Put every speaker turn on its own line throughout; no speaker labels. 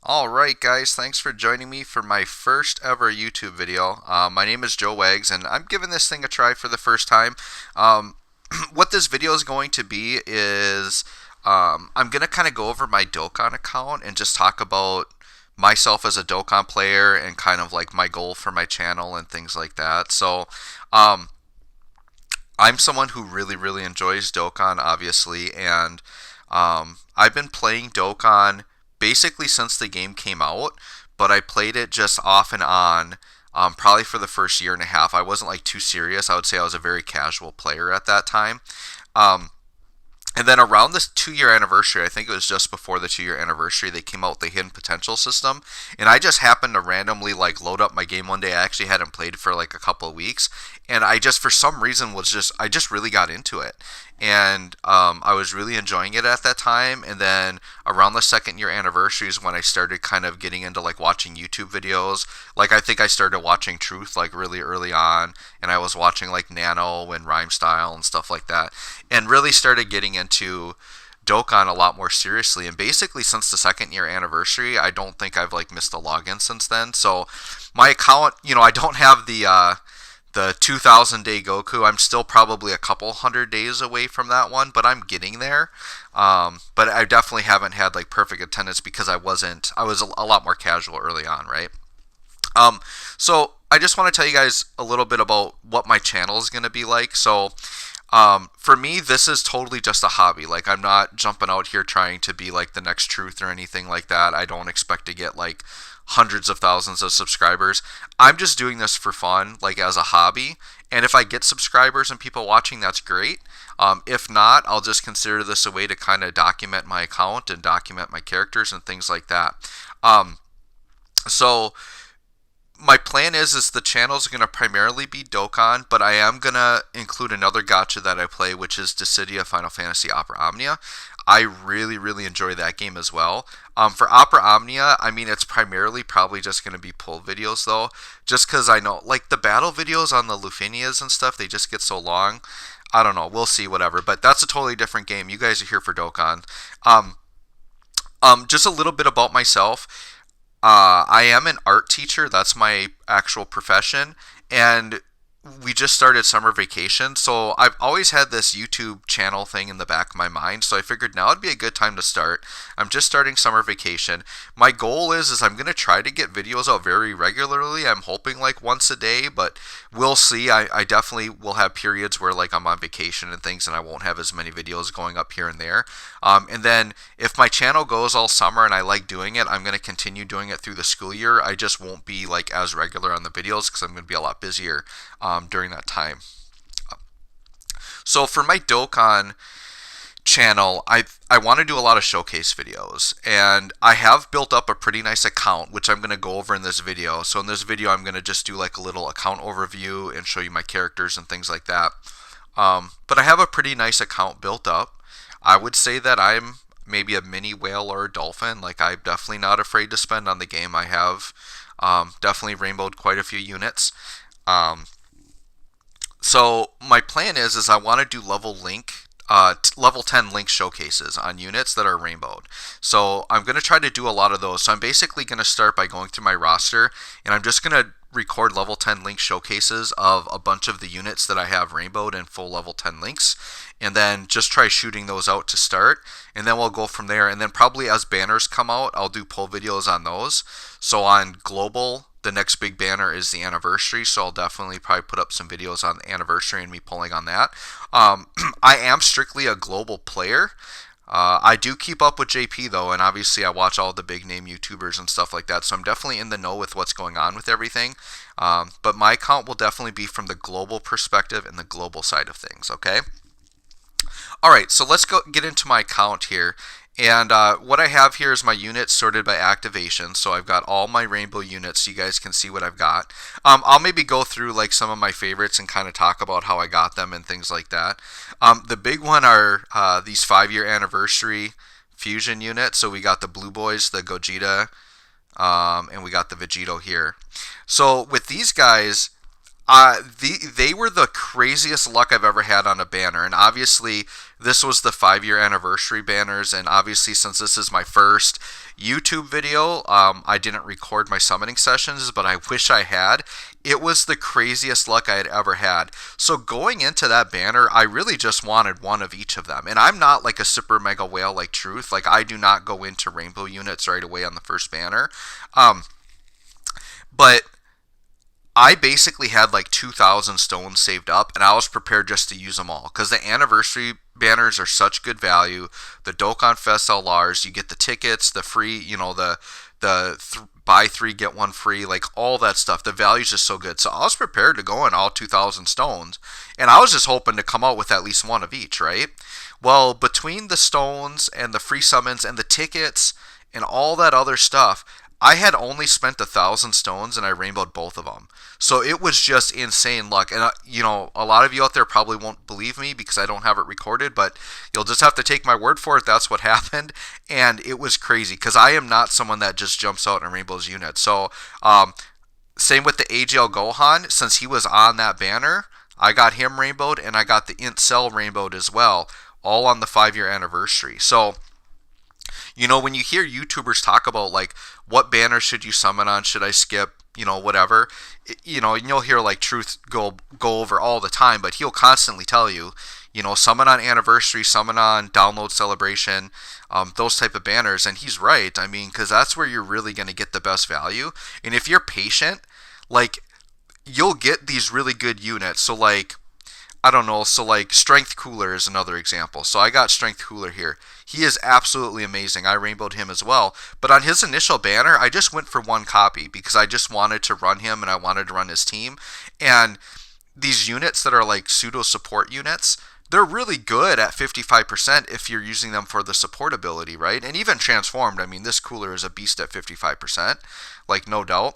Alright guys, thanks for joining me for my first ever YouTube video. My name is Joe Wags and I'm giving this thing a try for the first time. Um, what this video is going to be is I'm going to kind of go over my Dokkan account and just talk about myself as a Dokkan player and kind of like my goal for my channel and things like that. Um, I'm someone who really enjoys Dokkan, obviously, and I've been playing Dokkan basically since the game came out, but I played it just off and on, probably for the first year and a half. I wasn't like too serious. I would say I was a very casual player at that time. Um, and then around this 2 year anniversary, I think it was just before the 2 year anniversary, they came out with the hidden potential system. And I just happened to randomly like load up my game one day. I actually hadn't played for like a couple of weeks. And I just, for some reason, I just really got into it. And I was really enjoying it at that time. And then around the 2nd year anniversary is when I started kind of getting into like watching YouTube videos. Like I think I started watching Truth like really early on, and I was watching like Nano and Rhyme Style and stuff like that, and really started getting into Dokkan a lot more seriously. And basically since the 2nd year anniversary, I don't think I've like missed a login since then. So my account, I don't have the 2000 day Goku. I'm still probably a couple hundred days away from that one, but I'm getting there. But I definitely haven't had like perfect attendance because I was a lot more casual early on, right? So I just want to tell you guys a little bit about what my channel is going to be like. For me, this is totally just a hobby. Like, I'm not jumping out here trying to be like the next Truth or anything like that. I don't expect to get like hundreds of thousands of subscribers. I'm just doing this for fun, like as a hobby. And if I get subscribers and people watching, that's great. If not, I'll just consider this a way to kind of document my account and document my characters and things like that. Um, so my plan is the channel is going to primarily be Dokkan, but I am going to include another gacha that I play, which is Dissidia Final Fantasy Opera Omnia. I really enjoy that game as well. For Opera Omnia, I mean, it's primarily probably just going to be pull videos, though, just because I know, like, the battle videos on the Lufinias and stuff, they just get so long. I don't know. We'll see, whatever. But that's a totally different game. You guys are here for Dokkan. Um, just a little bit about myself. I am an art teacher. That's my actual profession. And we just started summer vacation, so I've always had this YouTube channel thing in the back of my mind, so I figured now would be a good time to start. I'm just starting summer vacation. My goal is I'm going to try to get videos out very regularly. I'm hoping like once a day, but we'll see. I definitely will have periods where like I'm on vacation and things and I won't have as many videos going up here and there. And then if my channel goes all summer and I like doing it, I'm going to continue doing it through the school year. I just won't be like as regular on the videos because I'm going to be a lot busier during that time. So for my Dokkan channel, I want to do a lot of showcase videos, and I have built up a pretty nice account, which I'm going to go over in this video. So in this video, I'm going to just do like a little account overview and show you my characters and things like that. But I have a pretty nice account built up. I would say that I'm maybe a mini whale or a dolphin. Like, I'm definitely not afraid to spend on the game. I have definitely rainbowed quite a few units. So my plan is I want to do level 10 link showcases on units that are rainbowed. So I'm going to try to do a lot of those. So I'm basically going to start by going through my roster, and I'm just going to record level 10 link showcases of a bunch of the units that I have rainbowed in full level 10 links, and then just try shooting those out to start, and then we'll go from there. And then probably as banners come out, I'll do pull videos on those. So on global, the next big banner is the anniversary, so I'll definitely probably put up some videos on the anniversary and me pulling on that. I am strictly a global player. I do keep up with JP though, and obviously I watch all the big name YouTubers and stuff like that, so I'm definitely in the know with what's going on with everything. But my account will definitely be from the global perspective and the global side of things, okay? Alright, so let's go get into my account here. And what I have here is my units sorted by activation. So I've got all my rainbow units so you guys can see what I've got. I'll maybe go through like some of my favorites and kind of talk about how I got them and things like that. The big one are these 5 year anniversary fusion units. So we got the Blue Boys, the Gogeta, and we got the Vegito here. So with these guys, they were the craziest luck I've ever had on a banner, and obviously this was the 5 year anniversary banners, and obviously since this is my first, YouTube video, I didn't record my summoning sessions, but I wish I had. It was the craziest luck I had ever had. So going into that banner, I really just wanted one of each of them. And I'm not like a super mega whale like Truth. Like, I do not go into rainbow units right away on the first banner. But I basically had like 2,000 stones saved up, and I was prepared just to use them all because the anniversary banners are such good value. The Dokkan Fest LRs, you get the tickets, the free, buy three get one free, like all that stuff. The value's just so good. So I was prepared to go in all 2,000 stones, and I was just hoping to come out with at least one of each, right? Well, between the stones and the free summons and the tickets and all that other stuff, I had only spent 1,000 stones and I rainbowed both of them. So it was just insane luck. And, a lot of you out there probably won't believe me because I don't have it recorded, but you'll just have to take my word for it. That's what happened. And it was crazy because I am not someone that just jumps out and rainbows units. So, same with the AGL Gohan. Since he was on that banner, I got him rainbowed and I got the Int Cell rainbowed as well, all on the 5-year anniversary. So, when you hear YouTubers talk about like what banner should you summon on, should I skip, whatever, and you'll hear like Truth go over all the time, but he'll constantly tell you, summon on anniversary, summon on download celebration, those type of banners, and he's right. I mean, because that's where you're really going to get the best value, and if you're patient, like, you'll get these really good units. So like, I don't know, so like Strength Cooler is another example. So I got Strength Cooler here. He is absolutely amazing. I rainbowed him as well. But on his initial banner, I just went for one copy because I just wanted to run him and I wanted to run his team. And these units that are like pseudo support units, they're really good at 55% if you're using them for the support ability, right? And even transformed, I mean, this cooler is a beast at 55%, like no doubt.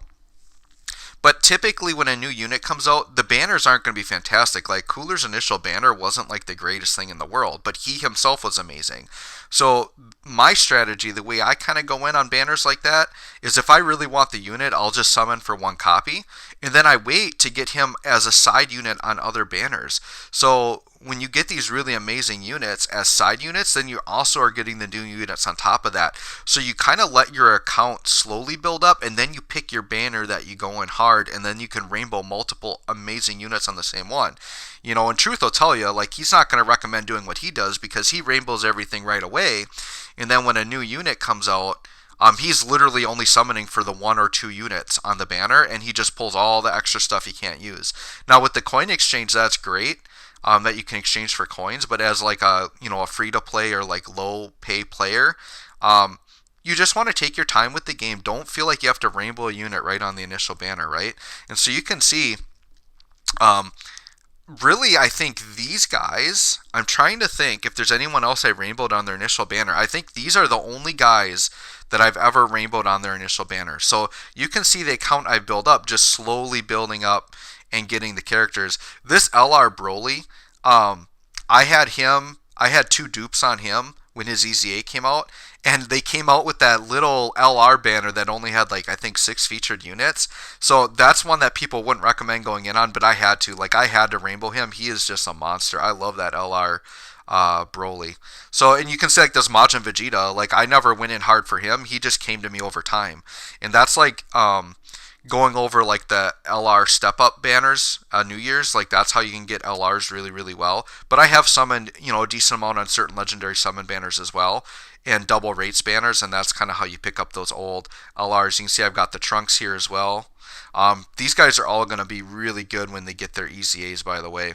But typically when a new unit comes out, the banners aren't going to be fantastic. Like Cooler's initial banner wasn't like the greatest thing in the world, but he himself was amazing. So my strategy, the way I kind of go in on banners like that, is if I really want the unit, I'll just summon for one copy. And then I wait to get him as a side unit on other banners. So when you get these really amazing units as side units, then you also are getting the new units on top of that. So you kind of let your account slowly build up, and then you pick your banner that you go in hard, and then you can rainbow multiple amazing units on the same one. And Truth will tell you, like, he's not going to recommend doing what he does because he rainbows everything right away. And then when a new unit comes out, he's literally only summoning for the 1 or 2 units on the banner, and he just pulls all the extra stuff he can't use. Now with the coin exchange, that's great. That you can exchange for coins, but as like a free to play or like low pay player, you just want to take your time with the game. Don't feel like you have to rainbow a unit right on the initial banner, right? And so you can see, really, I think these guys, I'm trying to think if there's anyone else I rainbowed on their initial banner. I think these are the only guys that I've ever rainbowed on their initial banner. So you can see the account I've built up just slowly building up and getting the characters. This LR Broly, I had 2 dupes on him when his EZA came out, and they came out with that little LR banner that only had like, I think 6 featured units. So that's one that people wouldn't recommend going in on, but I had to rainbow him. He is just a monster. I love that LR Broly. So, and you can say like this Majin Vegeta, like I never went in hard for him. He just came to me over time. And that's like, going over like the LR step up banners, New Year's, like that's how you can get LRs really, really well. But I have summoned, a decent amount on certain legendary summon banners as well, and double rates banners, and that's kind of how you pick up those old LRs. You can see I've got the Trunks here as well. These guys are all going to be really good when they get their EZAs, by the way.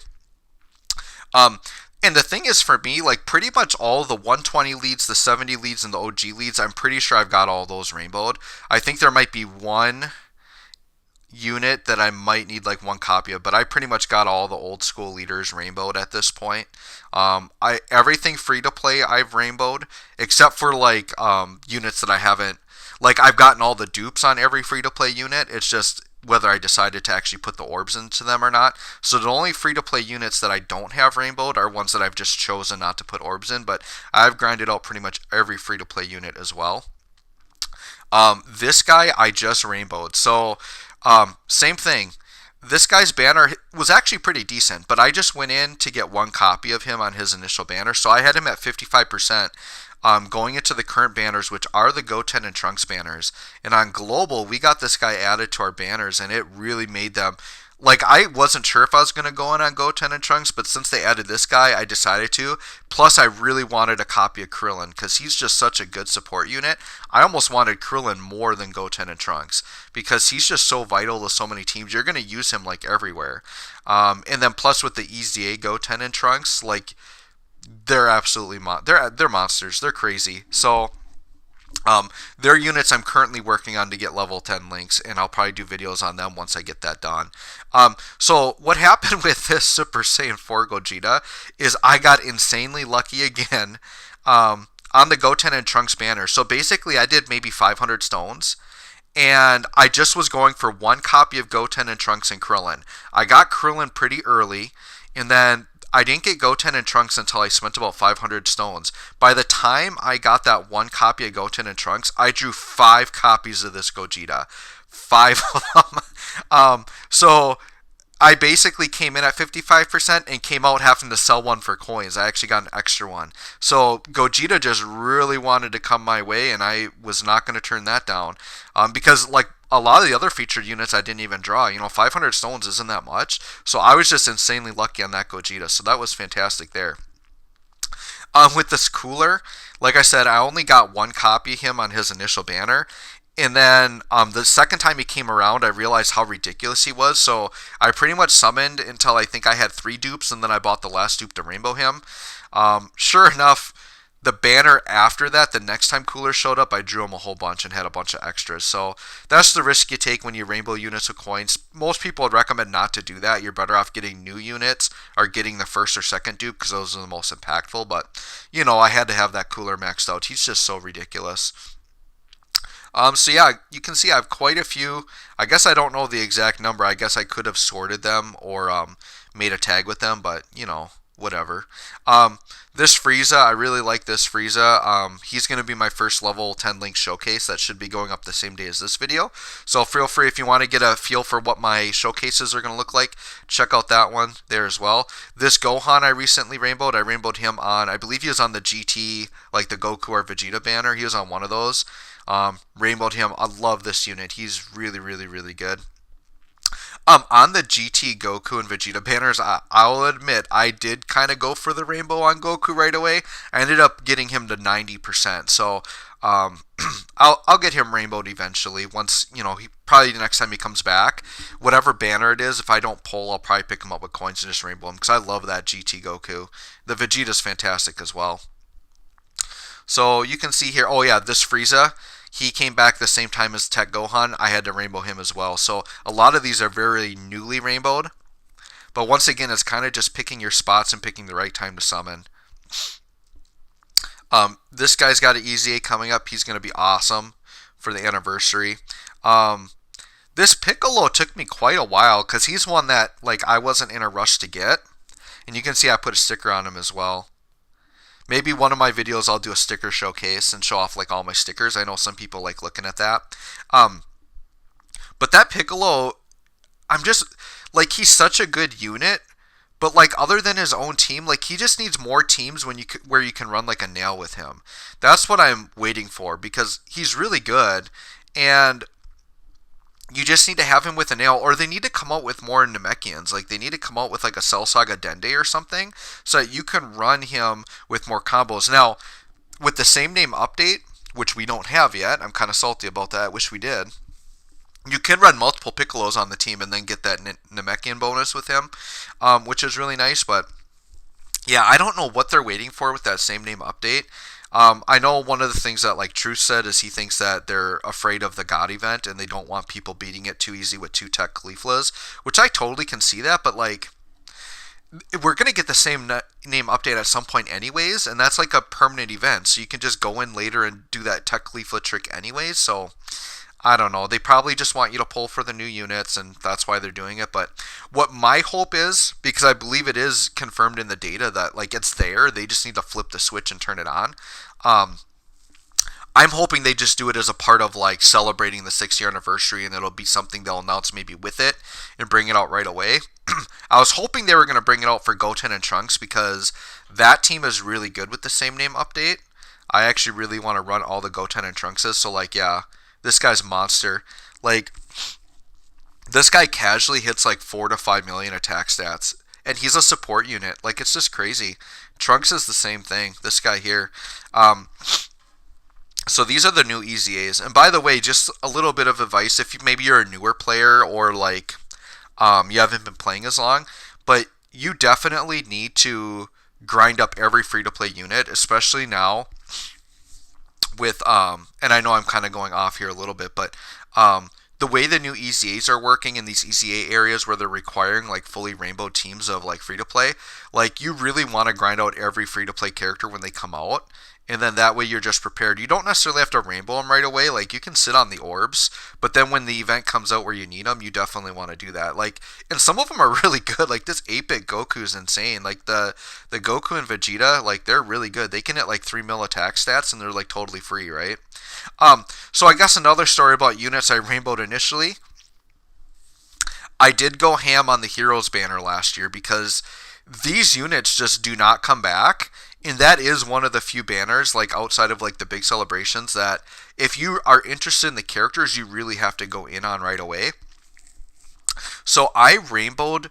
And the thing is, for me, like pretty much all the 120 leads, the 70 leads, and the OG leads, I'm pretty sure I've got all those rainbowed. I think there might be one unit that I might need like one copy of, but I pretty much got all the old school leaders rainbowed at this point. Everything free to play I've rainbowed, except for like units that I haven't. Like I've gotten all the dupes on every free to play unit. It's just whether I decided to actually put the orbs into them or not. So the only free to play units that I don't have rainbowed are ones that I've just chosen not to put orbs in, but I've grinded out pretty much every free to play unit as well. This guy I just rainbowed. So same thing. This guy's banner was actually pretty decent, but I just went in to get one copy of him on his initial banner. So I had him at 55%. going into the current banners, which are the Goten and Trunks banners. And on global, we got this guy added to our banners, and it really made them. Like, I wasn't sure if I was going to go in on Goten and Trunks, but since they added this guy, I decided to. Plus, I really wanted a copy of Krillin, because he's just such a good support unit. I almost wanted Krillin more than Goten and Trunks, because he's just so vital to so many teams. You're going to use him, like, everywhere. And then plus with the EZA Goten and Trunks, like, they're absolutely they're monsters. They're crazy. So their units I'm currently working on to get level 10 links, and I'll probably do videos on them once I get that done. So what happened with this Super Saiyan 4 Gogeta is I got insanely lucky again on the Goten and Trunks banner. So basically I did maybe 500 stones, and I just was going for one copy of Goten and Trunks and Krillin. I got Krillin pretty early, and then I didn't get Goten and Trunks until I spent about 500 stones. By the time I got that one copy of Goten and Trunks, I drew 5 copies of this Gogeta. 5 of them. So I basically came in at 55% and came out having to sell one for coins. I actually got an extra one. So Gogeta just really wanted to come my way, and I was not going to turn that down. Because, like, a lot of the other featured units I didn't even draw. 500 stones isn't that much. So I was just insanely lucky on that Gogeta. So that was fantastic there. With this cooler, like I said, I only got one copy of him on his initial banner. And then the second time he came around, I realized how ridiculous he was. So I pretty much summoned until I think I had 3 dupes, and then I bought the last dupe to rainbow him. Sure enough, the banner after that, the next time Cooler showed up, I drew him a whole bunch and had a bunch of extras. So that's the risk you take when you rainbow units with coins. Most people would recommend not to do that. You're better off getting new units or getting the first or second dupe, because those are the most impactful. But, I had to have that Cooler maxed out. He's just so ridiculous. So yeah, you can see I have quite a few. I guess I don't know the exact number. I guess I could have sorted them or made a tag with them, but, whatever. This Frieza, I really like this Frieza. He's going to be my first level 10 link showcase. That should be going up the same day as this video. So feel free, if you want to get a feel for what my showcases are going to look like, check out that one there as well. This Gohan I recently rainbowed. I rainbowed him on, I believe he was on the GT, like the Goku or Vegeta banner. He was on one of those. Rainbowed him. I love this unit. He's really, really, really good. On the GT Goku and Vegeta banners, I'll admit I did kind of go for the rainbow on Goku right away. I ended up getting him to 90%. So I'll get him rainbowed eventually. Once, he probably the next time he comes back, whatever banner it is, if I don't pull, I'll probably pick him up with coins and just rainbow him, because I love that GT Goku. The Vegeta's fantastic as well. So you can see here, oh yeah, this Frieza, he came back the same time as Tech Gohan. I had to rainbow him as well. So a lot of these are very newly rainbowed. But once again, it's kind of just picking your spots and picking the right time to summon. This guy's got an EZA coming up. He's going to be awesome for the anniversary. This Piccolo took me quite a while, because he's one that, like, I wasn't in a rush to get. And you can see I put a sticker on him as well. Maybe one of my videos I'll do a sticker showcase and show off, like, all my stickers. I know some people like looking at that. But that Piccolo, I'm just, like, he's such a good unit. But, like, other than his own team, like, he just needs more teams where you can run, like, a nail with him. That's what I'm waiting for, because he's really good. And you just need to have him with a nail, or they need to come out with more Namekians. Like, they need to come out with, like, a Cell Saga Dende or something, so that you can run him with more combos. Now, with the same name update, which we don't have yet, I'm kind of salty about that, I wish we did. You can run multiple Piccolos on the team and then get that Namekian bonus with him, which is really nice. But yeah, I don't know what they're waiting for with that same name update. I know one of the things that, like, Truth said is he thinks that they're afraid of the God event and they don't want people beating it too easy with 2 Tech Cauliflas, which I totally can see that, but, like, we're going to get the same name update at some point anyways, and that's like a permanent event, so you can just go in later and do that Tech Caulifla trick anyways. So I don't know. They probably just want you to pull for the new units, and that's why they're doing it. But what my hope is, because I believe it is confirmed in the data that, like, it's there, they just need to flip the switch and turn it on. I'm hoping they just do it as a part of, like, celebrating the 6-year anniversary, and it'll be something they'll announce maybe with it and bring it out right away. I was hoping they were going to bring it out for Goten and Trunks, because that team is really good with the same name update. I actually really want to run all the Goten and Trunkses. So like, yeah, this guy's a monster. Like, this guy casually hits like 4 to 5 million attack stats, and he's a support unit. Like, it's just crazy. Trunks is the same thing. This guy here. So these are the new EZAs. And by the way, just a little bit of advice if maybe you're a newer player or like you haven't been playing as long, but you definitely need to grind up every free-to-play unit, especially now with and I know I'm kind of going off here a little bit, but the way the new EZAs are working in these EZA areas where they're requiring like fully rainbow teams of like free to play, like you really want to grind out every free to play character when they come out. And then that way you're just prepared. You don't necessarily have to rainbow them right away. Like you can sit on the orbs, but then when the event comes out where you need them, you definitely want to do that. Like, and some of them are really good. Like this 8-bit Goku is insane. Like the Goku and Vegeta, like they're really good. They can hit like 3 mil attack stats and they're like totally free, right? So I guess another story about units I rainbowed initially. I did go ham on the Heroes banner last year because these units just do not come back. And that is one of the few banners, like outside of like the big celebrations, that if you are interested in the characters, you really have to go in on right away. So I rainbowed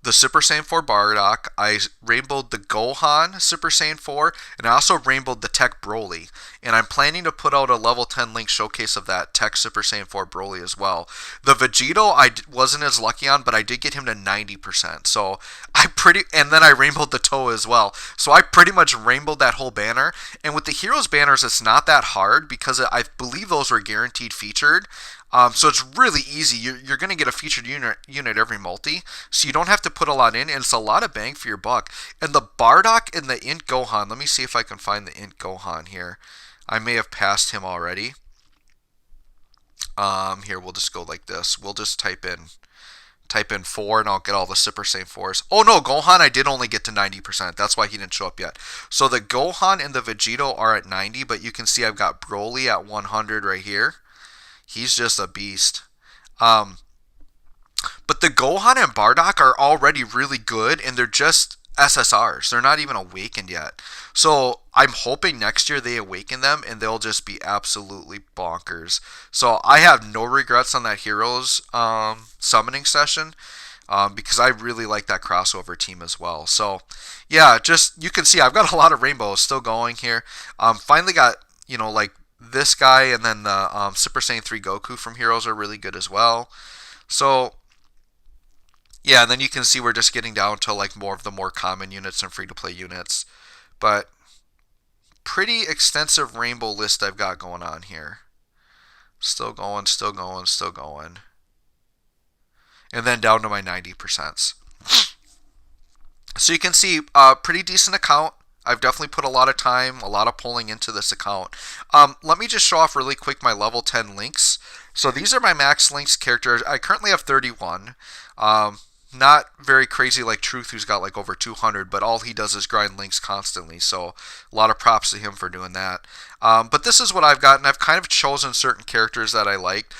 the Super Saiyan 4 Bardock, I rainbowed the Gohan Super Saiyan 4, and I also rainbowed the Tech Broly. And I'm planning to put out a level 10 link showcase of that Tech Super Saiyan 4 Broly as well. The Vegito I wasn't as lucky on, but I did get him to 90%. So and then I rainbowed the Toe as well. So I pretty much rainbowed that whole banner. And with the Heroes banners, it's not that hard because I believe those were guaranteed featured. So it's really easy. You're going to get a featured unit every multi, so you don't have to put a lot in, and it's a lot of bang for your buck. And the Bardock and the Int Gohan, let me see if I can find the Int Gohan here. I may have passed him already. Here, we'll just go like this. We'll just type in 4, and I'll get all the Super Saiyan 4s. Oh no, Gohan I did only get to 90%. That's why he didn't show up yet. So the Gohan and the Vegito are at 90, but you can see I've got Broly at 100 right here. He's just a beast. But the Gohan and Bardock are already really good, and they're just SSRs. They're not even awakened yet. So I'm hoping next year they awaken them, and they'll just be absolutely bonkers. So I have no regrets on that Heroes summoning session, because I really like that crossover team as well. So yeah, just you can see I've got a lot of rainbows still going here. Finally got, like, this guy, and then the Super Saiyan 3 Goku from Heroes are really good as well. So yeah, and then you can see we're just getting down to like more of the more common units and free-to-play units. But pretty extensive rainbow list I've got going on here. Still going, still going, still going. And then down to my 90%. So you can see pretty decent account. I've definitely put a lot of time, a lot of polling into this account. Let me just show off really quick my level 10 links. So these are my max links characters. I currently have 31. Not very crazy like Truth, who's got like over 200, but all he does is grind links constantly. So a lot of props to him for doing that. But this is what I've got, and I've kind of chosen certain characters that I liked.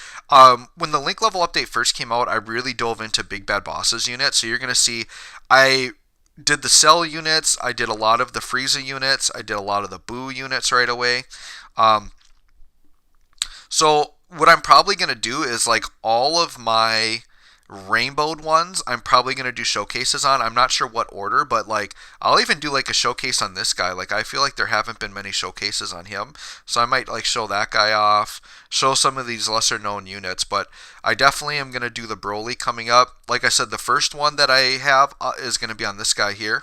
When the link level update first came out, I really dove into Big Bad Bosses unit. So you're going to see I did the Cell units, I did a lot of the Frieza units, I did a lot of the Boo units right away. So what I'm probably going to do is like all of my rainbowed ones I'm probably going to do showcases on. I'm not sure what order, but like I'll even do like a showcase on this guy. Like I feel like there haven't been many showcases on him, so I might like show that guy off, show some of these lesser known units. But I definitely am going to do the Broly coming up. Like I said, the first one that I have is going to be on this guy here,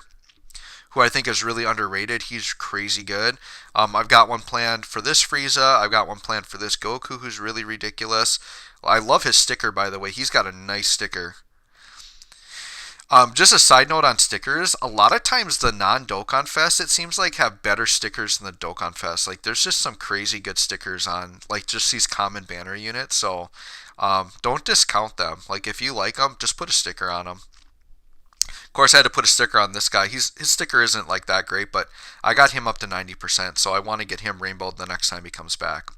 who I think is really underrated. He's crazy good. I've got one planned for this Frieza. I've got one planned for this Goku, who's really ridiculous. I love his sticker, by the way. He's got a nice sticker. Just a side note on stickers, a lot of times the non-Dokkan Fest, it seems like, have better stickers than the Dokkan Fest. Like, there's just some crazy good stickers on, like, just these common banner units. So, don't discount them. Like, if you like them, just put a sticker on them. Of course, I had to put a sticker on this guy. His sticker isn't like that great, but I got him up to 90%, so I want to get him rainbowed the next time he comes back.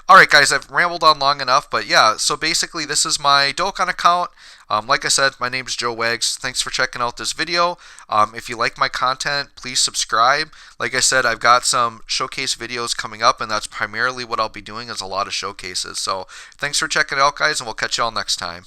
Alright guys, I've rambled on long enough, but yeah, so basically this is my Dokkan account. Like I said, my name is Joe Wags. Thanks for checking out this video. If you like my content, please subscribe. Like I said, I've got some showcase videos coming up, and that's primarily what I'll be doing is a lot of showcases. So thanks for checking it out, guys, and we'll catch you all next time.